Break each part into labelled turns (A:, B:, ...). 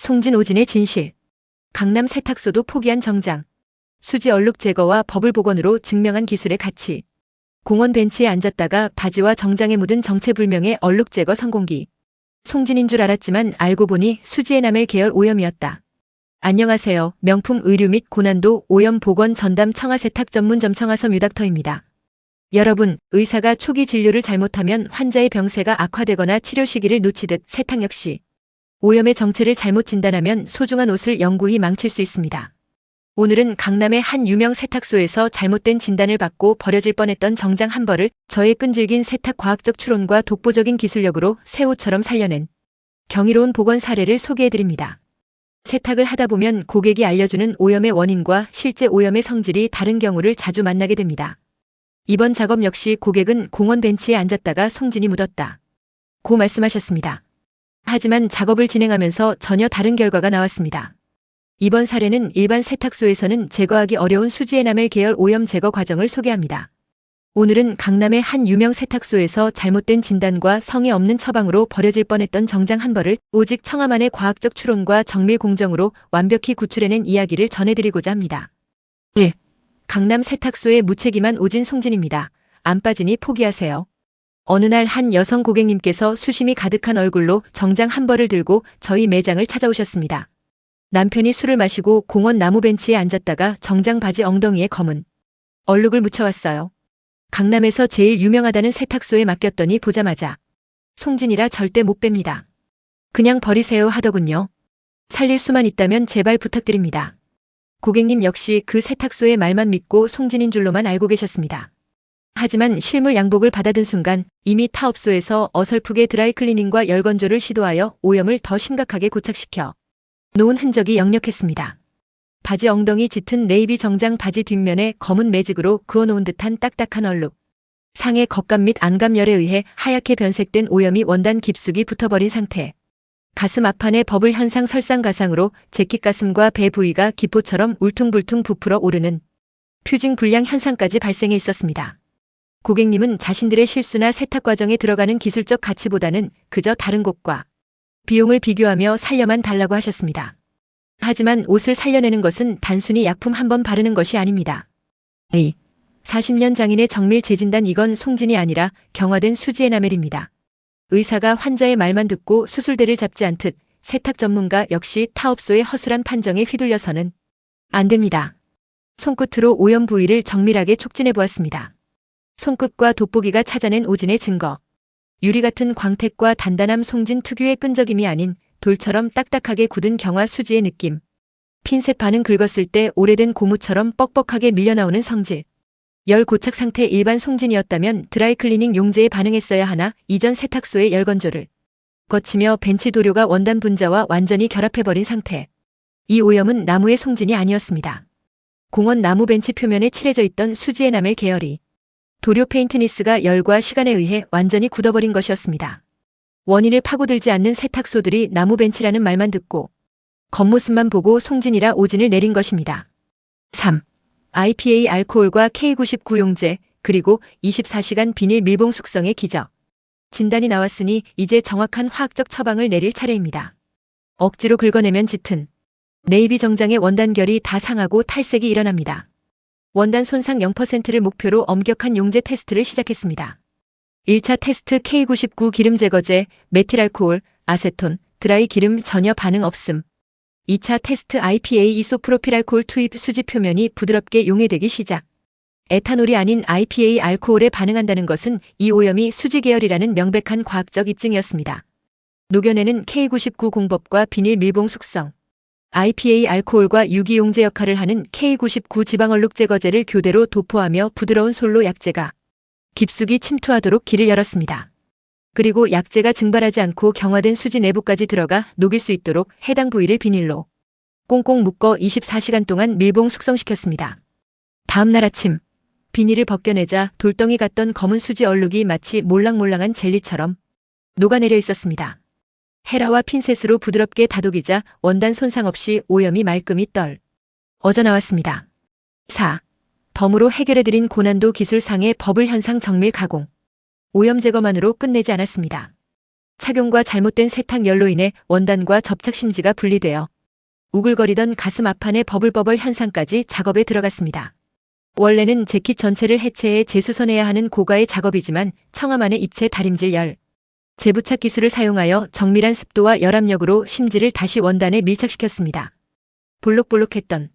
A: 송진 오진의 진실. 강남 세탁소도 포기한 정장. 수지 얼룩 제거와 버블 복원으로 증명한 기술의 가치. 공원 벤치에 앉았다가 바지와 정장에 묻은 정체불명의 얼룩 제거 성공기. 송진인 줄 알았지만 알고 보니 수지 에나멜 계열 오염이었다. 안녕하세요. 명품 의류 및 고난도 오염 복원 전담 청아세탁 전문점 청아서 뮤닥터입니다. 여러분, 의사가 초기 진료를 잘못하면 환자의 병세가 악화되거나 치료 시기를 놓치듯 세탁 역시 오염의 정체를 잘못 진단하면 소중한 옷을 영구히 망칠 수 있습니다. 오늘은 강남의 한 유명 세탁소에서 잘못된 진단을 받고 버려질 뻔했던 정장 한 벌을 저의 끈질긴 세탁 과학적 추론과 독보적인 기술력으로 새 옷처럼 살려낸 경이로운 복원 사례를 소개해드립니다. 세탁을 하다 보면 고객이 알려주는 오염의 원인과 실제 오염의 성질이 다른 경우를 자주 만나게 됩니다. 이번 작업 역시 고객은 공원 벤치에 앉았다가 송진이 묻었다 고 말씀하셨습니다. 하지만 작업을 진행하면서 전혀 다른 결과가 나왔습니다. 이번 사례는 일반 세탁소에서는 제거하기 어려운 수지 에나멜 계열 오염 제거 과정을 소개합니다. 오늘은 강남의 한 유명 세탁소에서 잘못된 진단과 성의 없는 처방으로 버려질 뻔했던 정장 한 벌을 오직 청아만의 과학적 추론과 정밀 공정으로 완벽히 구출해낸 이야기를 전해드리고자 합니다. 1. 강남 세탁소의 무책임한 오진 송진입니다. 안 빠지니 포기하세요. 어느 날 한 여성 고객님께서 수심이 가득한 얼굴로 정장 한 벌을 들고 저희 매장을 찾아오셨습니다. 남편이 술을 마시고 공원 나무 벤치에 앉았다가 정장 바지 엉덩이에 검은 얼룩을 묻혀왔어요. 강남에서 제일 유명하다는 세탁소에 맡겼더니 보자마자 송진이라 절대 못 뺍니다. 그냥 버리세요 하더군요. 살릴 수만 있다면 제발 부탁드립니다. 고객님 역시 그 세탁소의 말만 믿고 송진인 줄로만 알고 계셨습니다. 하지만 실물 양복을 받아든 순간 이미 타 업소에서 어설프게 드라이클리닝과 열건조를 시도하여 오염을 더 심각하게 고착시켜 놓은 흔적이 역력했습니다. 바지 엉덩이 짙은 네이비 정장 바지 뒷면에 검은 매직으로 그어놓은 듯한 딱딱한 얼룩. 상의 겉감 및 안감열에 의해 하얗게 변색된 오염이 원단 깊숙이 붙어버린 상태. 가슴 앞판의 버블 현상 설상가상으로 재킷 가슴과 배 부위가 기포처럼 울퉁불퉁 부풀어 오르는 퓨징 불량 현상까지 발생해 있었습니다. 고객님은 자신들의 실수나 세탁 과정에 들어가는 기술적 가치보다는 그저 다른 곳과 비용을 비교하며 살려만 달라고 하셨습니다. 하지만 옷을 살려내는 것은 단순히 약품 한 번 바르는 것이 아닙니다. 40년 장인의 정밀 재진단. 이건 송진이 아니라 경화된 수지 에나멜입니다. 의사가 환자의 말만 듣고 수술대를 잡지 않듯 세탁 전문가 역시 타업소의 허술한 판정에 휘둘려서는 안 됩니다. 손끝으로 오염 부위를 정밀하게 촉진해 보았습니다. 손끝과 돋보기가 찾아낸 오진의 증거. 유리 같은 광택과 단단함. 송진 특유의 끈적임이 아닌 돌처럼 딱딱하게 굳은 경화 수지의 느낌. 핀셋 반응 긁었을 때 오래된 고무처럼 뻑뻑하게 밀려나오는 성질. 열 고착 상태. 일반 송진이었다면 드라이클리닝 용제에 반응했어야 하나 이전 세탁소의 열건조를 거치며 벤치 도료가 원단 분자와 완전히 결합해버린 상태. 이 오염은 나무의 송진이 아니었습니다. 공원 나무 벤치 표면에 칠해져 있던 수지 에나멜 계열이 도료 페인트니스가 열과 시간에 의해 완전히 굳어버린 것이었습니다. 원인을 파고들지 않는 세탁소들이 나무 벤치라는 말만 듣고 겉모습만 보고 송진이라 오진을 내린 것입니다. 3. IPA 알코올과 K99 용제 그리고 24시간 비닐 밀봉 숙성의 기적. 진단이 나왔으니 이제 정확한 화학적 처방을 내릴 차례입니다. 억지로 긁어내면 짙은 네이비 정장의 원단결이 다 상하고 탈색이 일어납니다. 원단 손상 0%를 목표로 엄격한 용제 테스트를 시작했습니다. 1차 테스트 K99 기름 제거제, 메틸알코올, 아세톤, 드라이 기름 전혀 반응 없음. 2차 테스트 IPA 이소프로필알코올 투입. 수지 표면이 부드럽게 용해되기 시작. 에탄올이 아닌 IPA 알코올에 반응한다는 것은 이 오염이 수지 계열이라는 명백한 과학적 입증이었습니다. 녹여내는 K99 공법과 비닐 밀봉 숙성. IPA 알코올과 유기용제 역할을 하는 K99 지방얼룩 제거제를 교대로 도포하며 부드러운 솔로 약제가 깊숙이 침투하도록 길을 열었습니다. 그리고 약제가 증발하지 않고 경화된 수지 내부까지 들어가 녹일 수 있도록 해당 부위를 비닐로 꽁꽁 묶어 24시간 동안 밀봉 숙성시켰습니다. 다음 날 아침 비닐을 벗겨내자 돌덩이 같던 검은 수지 얼룩이 마치 몰랑몰랑한 젤리처럼 녹아내려 있었습니다. 헤라와 핀셋으로 부드럽게 다독이자 원단 손상 없이 오염이 말끔히 어져나왔습니다. 4. 덤으로 해결해드린 고난도 기술상의 버블 현상 정밀 가공. 오염 제거만으로 끝내지 않았습니다. 착용과 잘못된 세탁 열로 인해 원단과 접착 심지가 분리되어 우글거리던 가슴 앞판의 버블버블 현상까지 작업에 들어갔습니다. 원래는 재킷 전체를 해체해 재수선해야 하는 고가의 작업이지만 청함안의 입체 다림질 열, 재부착 기술을 사용하여 정밀한 습도와 열압력으로 심지를 다시 원단에 밀착시켰습니다. 볼록볼록했던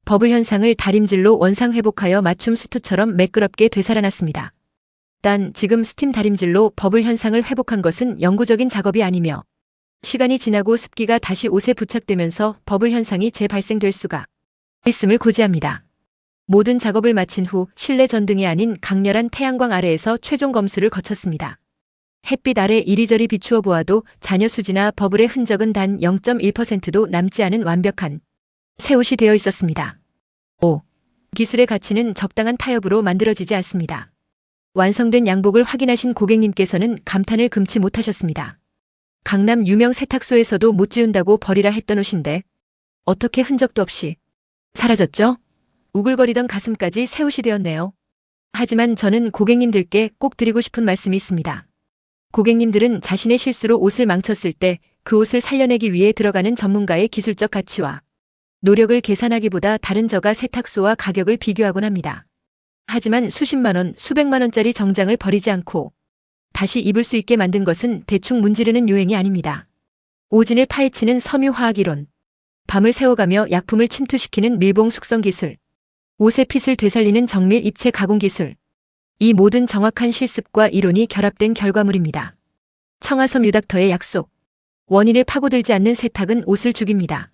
A: 버블 현상을 다림질로 원상 회복하여 맞춤 수트처럼 매끄럽게 되살아났습니다. 단 지금 스팀 다림질로 버블 현상을 회복한 것은 영구적인 작업이 아니며 시간이 지나고 습기가 다시 옷에 부착되면서 버블 현상이 재발생될 수가 있음을 고지합니다. 모든 작업을 마친 후 실내 전등이 아닌 강렬한 태양광 아래에서 최종 검수를 거쳤습니다. 햇빛 아래 이리저리 비추어 보아도 잔여 수지나 버블의 흔적은 단 0.1%도 남지 않은 완벽한 새 옷이 되어 있었습니다. 5. 기술의 가치는 적당한 타협으로 만들어지지 않습니다. 완성된 양복을 확인하신 고객님께서는 감탄을 금치 못하셨습니다. 강남 유명 세탁소에서도 못 지운다고 버리라 했던 옷인데 어떻게 흔적도 없이 사라졌죠? 우글거리던 가슴까지 새 옷이 되었네요. 하지만 저는 고객님들께 꼭 드리고 싶은 말씀이 있습니다. 고객님들은 자신의 실수로 옷을 망쳤을 때 그 옷을 살려내기 위해 들어가는 전문가의 기술적 가치와 노력을 계산하기보다 다른 저가 세탁소와 가격을 비교하곤 합니다. 하지만 수십만 원, 수백만 원짜리 정장을 버리지 않고 다시 입을 수 있게 만든 것은 대충 문지르는 요행이 아닙니다. 오진을 파헤치는 섬유화학 이론, 밤을 새워가며 약품을 침투시키는 밀봉 숙성 기술, 옷의 핏을 되살리는 정밀 입체 가공 기술, 이 모든 정확한 실습과 이론이 결합된 결과물입니다. 청아섬 유닥터의 약속, 원인을 파고들지 않는 세탁은 옷을 죽입니다.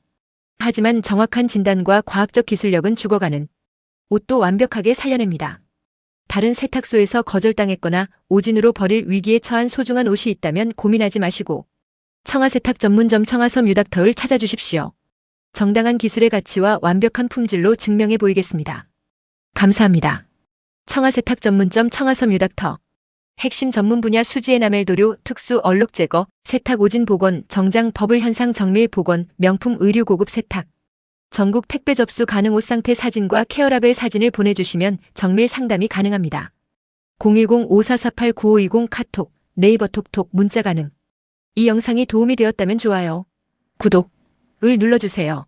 A: 하지만 정확한 진단과 과학적 기술력은 죽어가는 옷도 완벽하게 살려냅니다. 다른 세탁소에서 거절당했거나 오진으로 버릴 위기에 처한 소중한 옷이 있다면 고민하지 마시고 청아세탁 전문점 청아섬 유닥터를 찾아주십시오. 정당한 기술의 가치와 완벽한 품질로 증명해 보이겠습니다. 감사합니다. 청아세탁 전문점 청아섬 유닥터. 핵심 전문 분야 수지 에나멜 도료, 특수 얼룩 제거, 세탁 오진 복원, 정장 버블 현상 정밀 복원, 명품 의류 고급 세탁. 전국 택배 접수 가능 옷 상태 사진과 케어라벨 사진을 보내주시면 정밀 상담이 가능합니다. 010-5448-9520 카톡, 네이버 톡톡 문자 가능. 이 영상이 도움이 되었다면 좋아요, 구독을 눌러주세요.